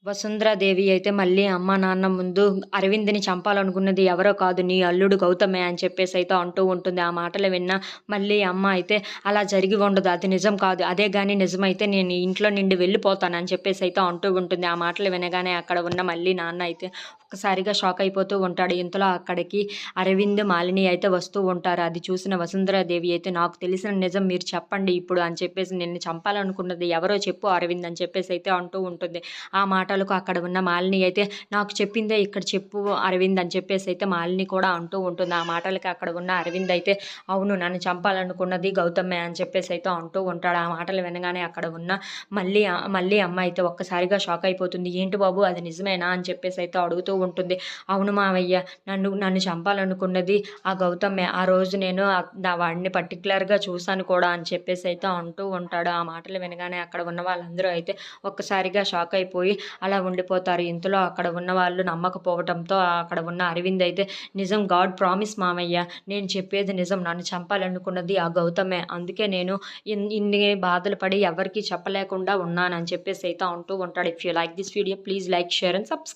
వసుంధరాదేవి అయితే మళ్ళీ అమ్మ, నాన్న ముందు అరవింద్‌ని చంపాలనుకున్నది ఎవరో కాదు నీ అల్లుడు గౌతమే అని చెప్పేసైతే అంటూ ఉంటుంది. ఆ మాటలు విన్న మళ్ళీ అమ్మ అయితే అలా జరిగి ఉండదు. అది నిజం కాదు. అదే గాని నిజమైతే నేను ఈ ఇంట్లో నుండి వెళ్ళిపోతానని చెప్పేసైతే అంటూ ఉంటుంది. ఆ మాటలు వినగానే అక్కడ ఉన్న మళ్ళీ నాన్న అయితే ఒక్కసారిగా షాక్ అయిపోతూ ఉంటాడు. ఇంతలో అక్కడికి అరవింద్, మాలిని అయితే వస్తూ ఉంటారు. అది చూసిన వసుంధరాదేవి అయితే నాకు తెలిసిన నిజం మీరు చెప్పండి ఇప్పుడు అని చెప్పేసి నిన్ను చంపాలనుకున్నది ఎవరో చెప్పు అరవింద్ అని చెప్పేసైతే అంటూ ఉంటుంది. ఆ మాటలకు అక్కడ ఉన్న మాలిని అయితే నాకు చెప్పిందే ఇక్కడ చెప్పు అరవింద్ అని చెప్పేసైతే మాలిని కూడా అంటూ ఉంటుంది. ఆ మాటలకి అక్కడ ఉన్న అరవింద్ అయితే అవును నన్ను చంపాలనుకున్నది గౌతమే అని చెప్పేసైతే అంటూ ఉంటాడు. ఆ మాటలు వినగానే అక్కడ ఉన్న మళ్ళీ అమ్మ అయితే ఒక్కసారిగా షాక్ అయిపోతుంది. ఏంటి బాబు అది నిజమేనా అని చెప్పేసైతే అడుగుతూ ఉంటుంది. అవును మావయ్య నన్ను నన్ను చంపాలనుకున్నది ఆ గౌతమే. ఆ రోజు నేను వాడిని పర్టిక్యులర్‌గా చూసాను కూడా అని చెప్పేసైతే అంటూ ఉంటాడు. ఆ మాటలు వినగానే అక్కడ ఉన్న వాళ్ళందరూ అయితే ఒక్కసారిగా షాక్ అయిపోయి అలా ఉండిపోతారు. ఇంతలో అక్కడ ఉన్న వాళ్ళు నమ్మకపోవటంతో అక్కడ ఉన్న అరవింద్ అయితే నిజం గాడ్ ప్రామిస్ మామయ్య నేను చెప్పేది నిజం. నన్ను చంపాలనుకున్నది ఆ గౌతమే. అందుకే నేను ఇన్ని బాధలు పడి ఎవరికీ చెప్పలేకుండా ఉన్నానని చెప్పేసైతే అంటూ ఉంటాడు. If you like this video please like, share and subscribe.